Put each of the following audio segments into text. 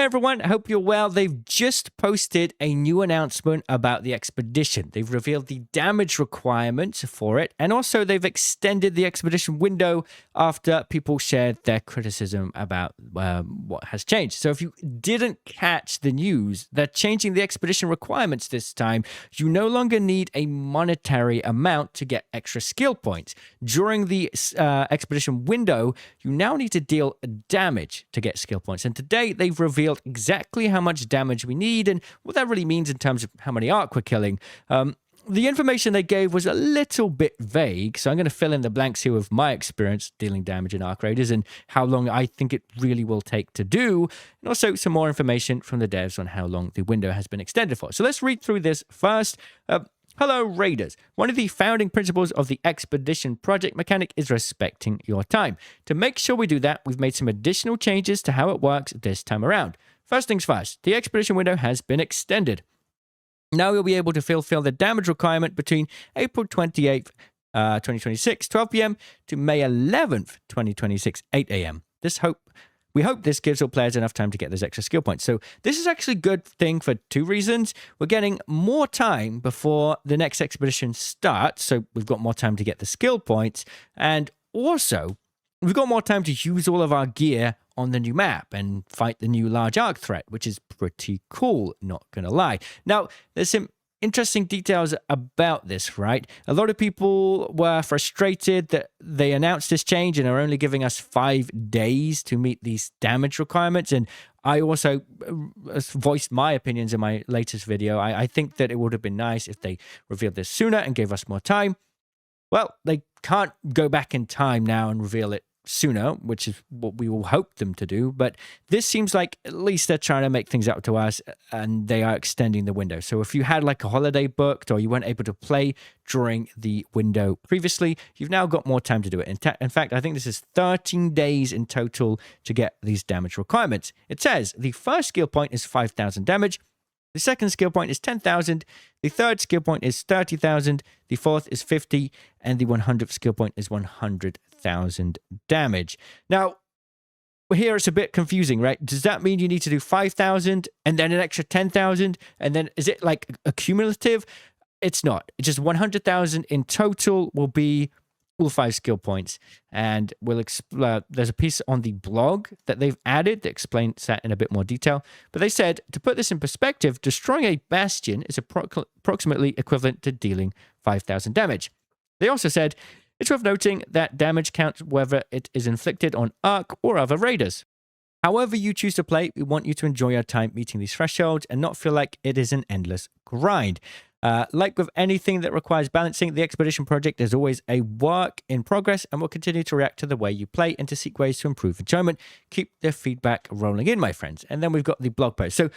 Hey everyone, I hope you're well. They've just posted a new announcement about the expedition. They've revealed the damage requirements for it, and also they've extended the expedition window after people shared their criticism about what has changed. So if you didn't catch the news, they're changing the expedition requirements this time. You no longer need a monetary amount to get extra skill points. During the expedition window, you now need to deal damage to get skill points. And today they've revealed exactly how much damage we need and what that really means in terms of how many arc we're killing. The information they gave was a little bit vague, so I'm going to fill in the blanks here with my experience dealing damage in Arc Raiders and how long I think it really will take to do, and also some more information from the devs on how long the window has been extended for. So let's read through this first. Hello, Raiders. One of the founding principles of the Expedition Project mechanic is respecting your time. To make sure we do that, we've made some additional changes to how it works this time around. First things first, the Expedition window has been extended. Now you'll be able to fulfill the damage requirement between April 28th, 2026, 12 p.m. to May 11th, 2026, 8 a.m. We hope this gives all players enough time to get those extra skill points. So this is actually a good thing for two reasons. We're getting more time before the next expedition starts, so we've got more time to get the skill points, and also we've got more time to use all of our gear on the new map and fight the new large arc threat, which is pretty cool, not gonna lie. Now, there's some interesting details about this, right? A lot of people were frustrated that they announced this change and are only giving us 5 days to meet these damage requirements. And I also voiced my opinions in my latest video. I think that it would have been nice if they revealed this sooner and gave us more time. Well, they can't go back in time now and reveal it sooner, which is what we will hope them to do, but this seems like at least they're trying to make things up to us and they are extending the window. So if you had like a holiday booked or you weren't able to play during the window previously, you've now got more time to do it. In fact, I think this is 13 days in total to get these damage requirements. It says the first skill point is 5,000 damage, the second skill point is 10,000, the third skill point is 30,000, the fourth is 50, and the 100th skill point is 100,000 damage. Now, here it's a bit confusing, right? Does that mean you need to do 5,000 and then an extra 10,000? And then is it like a cumulative? It's not. It's just 100,000 in total will be all 5 skill points. And we'll there's a piece on the blog that they've added that explains that in a bit more detail. But they said, to put this in perspective, destroying a bastion is approximately equivalent to dealing 5,000 damage. They also said, it's worth noting that damage counts whether it is inflicted on Ark or other raiders. However you choose to play, we want you to enjoy your time meeting these thresholds and not feel like it is an endless grind. Like with anything that requires balancing, the Expedition Project is always a work in progress and will continue to react to the way you play and to seek ways to improve enjoyment. Keep the feedback rolling in, my friends. And then we've got the blog post. So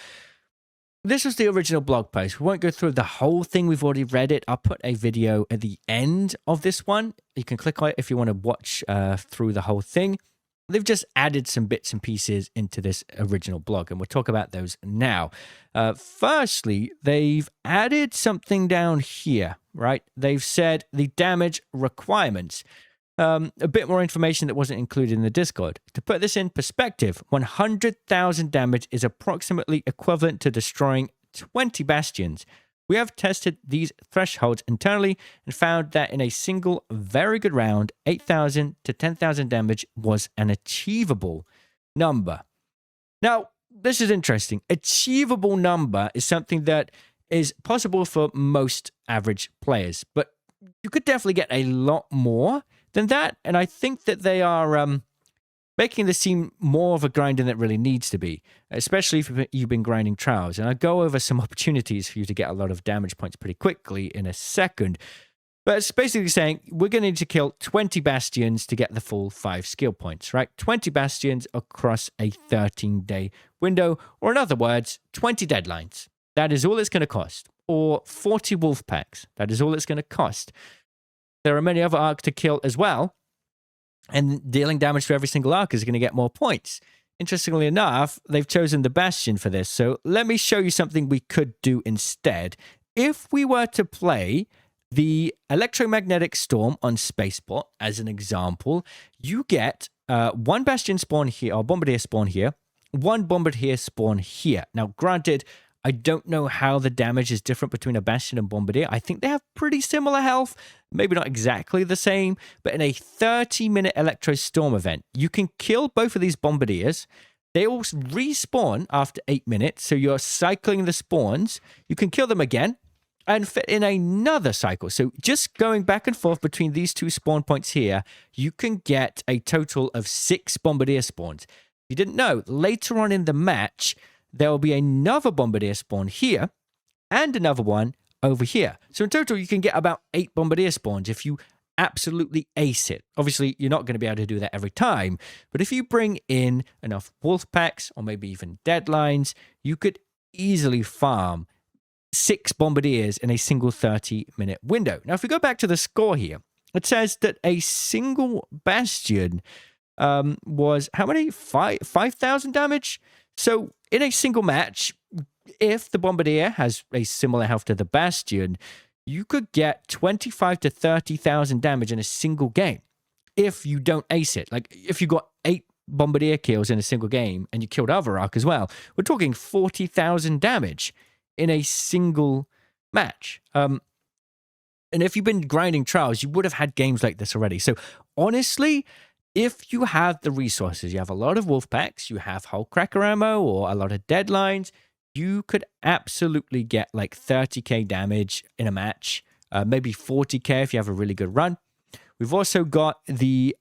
this was the original blog post. We won't go through the whole thing. We've already read it. I'll put a video at the end of this one. You can click on it if you want to watch through the whole thing. They've just added some bits and pieces into this original blog, and we'll talk about those now. Firstly, they've added something down here, right? They've said the damage requirements. A bit more information that wasn't included in the Discord. To put this in perspective, 100,000 damage is approximately equivalent to destroying 20 bastions. We have tested these thresholds internally and found that in a single very good round, 8,000 to 10,000 damage was an achievable number. Now, this is interesting. Achievable number is something that is possible for most average players, but you could definitely get a lot more than that, and I think that they are making this seem more of a grind than it really needs to be, especially if you've been grinding trials. And I'll go over some opportunities for you to get a lot of damage points pretty quickly in a second. But it's basically saying we're going to need to kill 20 bastions to get the full 5 skill points, right? 20 bastions across a 13-day window, or in other words, 20 deadlines. That is all it's going to cost. Or 40 wolf packs. That is all it's going to cost. There are many other arcs to kill as well, and dealing damage to every single arc is going to get more points. Interestingly enough, they've chosen the Bastion for this, so let me show you something we could do instead. If we were to play the Electromagnetic Storm on Spaceport, as an example, you get one Bastion spawn here, or Bombardier spawn here, one Bombardier spawn here. Now, granted, I don't know how the damage is different between a Bastion and Bombardier. I think they have pretty similar health, maybe not exactly the same, but in a 30-minute Electro Storm event, you can kill both of these Bombardiers. They all respawn after 8 minutes, so you're cycling the spawns. You can kill them again and fit in another cycle. So just going back and forth between these two spawn points here, you can get a total of 6 Bombardier spawns. If you didn't know, later on in the match, there will be another Bombardier spawn here and another one over here. So in total, you can get about 8 Bombardier spawns if you absolutely ace it. Obviously, you're not going to be able to do that every time, but if you bring in enough wolf packs or maybe even deadlines, you could easily farm 6 Bombardiers in a single 30-minute window. Now, if we go back to the score here, it says that a single Bastion was how many? 5,000 damage? So in a single match, if the Bombardier has a similar health to the Bastion, you could get 25 to 30,000 damage in a single game if you don't ace it. Like if you got 8 Bombardier kills in a single game and you killed Avarak as well, we're talking 40,000 damage in a single match. And if you've been grinding trials, you would have had games like this already. So honestly, if you have the resources, you have a lot of wolf packs, you have hull cracker ammo or a lot of deadlines, you could absolutely get like 30k damage in a match, maybe 40k if you have a really good run. We've also got the,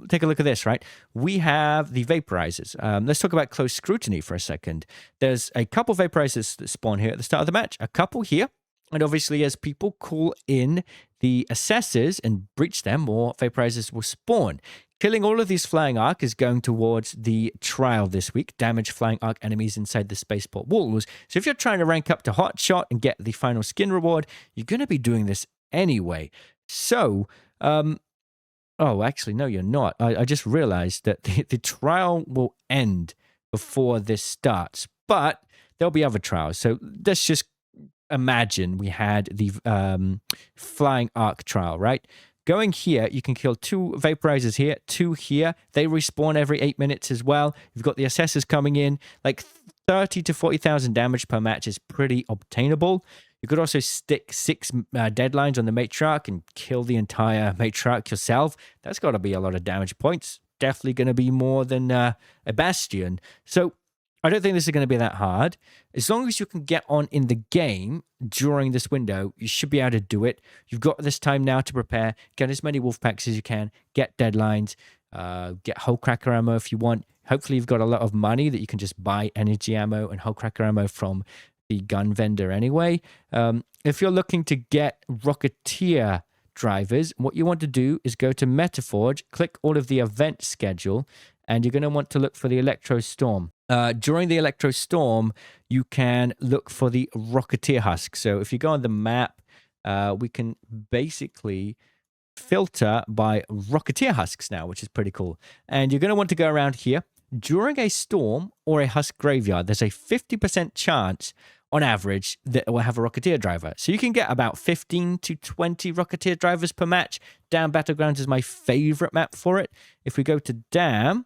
take a look at this, right? We have the vaporizers. Let's talk about close scrutiny for a second. There's a couple vaporizers that spawn here at the start of the match, a couple here. And obviously, as people call in the assessors and breach them, more vaporizers will spawn. Killing all of these flying arc is going towards the trial this week. Damage flying arc enemies inside the spaceport walls. So if you're trying to rank up to hot shot and get the final skin reward, you're going to be doing this anyway. So, oh, actually, no, you're not. I just realized that the trial will end before this starts, but there'll be other trials. So let's just imagine we had the flying arc trial, right? Going here, you can kill 2 vaporizers here, 2 here. They respawn every 8 minutes as well. You've got the assessors coming in. Like 30 to 40,000 damage per match is pretty obtainable. You could also stick 6 deadlines on the matriarch and kill the entire matriarch yourself. That's got to be a lot of damage points. Definitely going to be more than a Bastion. So I don't think this is going to be that hard. As long as you can get on in the game during this window, you should be able to do it. You've got this time now to prepare. Get as many wolf packs as you can. Get deadlines. Get hull cracker ammo if you want. Hopefully you've got a lot of money that you can just buy energy ammo and hull cracker ammo from the gun vendor anyway. If you're looking to get Rocketeer drivers, what you want to do is go to Metaforge, click all of the event schedule, and you're going to want to look for the Electro Storm. During the Electro Storm, you can look for the Rocketeer husk. So if you go on the map, we can basically filter by Rocketeer husks now, which is pretty cool. And you're going to want to go around here. During a storm or a husk graveyard, there's a 50% chance on average that it will have a Rocketeer driver. So you can get about 15 to 20 Rocketeer drivers per match. Dam Battlegrounds is my favorite map for it. If we go to Dam,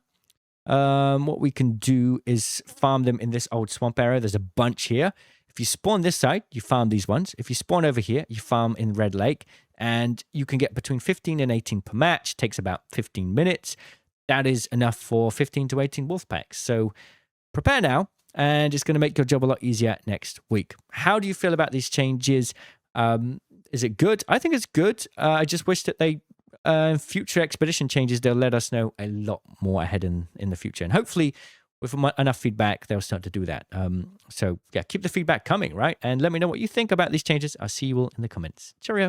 what we can do is farm them in this old swamp area. There's a bunch here. If you spawn this side, you farm these ones. If you spawn over here, you farm in Red Lake. And you can get between 15 and 18 per match. It takes about 15 minutes. That is enough for 15 to 18 wolf packs. So prepare now, and it's going to make your job a lot easier next week. How do you feel about these changes? Is it good? I think it's good. I just wish that they future expedition changes, they'll let us know a lot more ahead in the future. And hopefully, with enough feedback, they'll start to do that. So, yeah, keep the feedback coming, right? And let me know what you think about these changes. I'll see you all in the comments. Cheerio.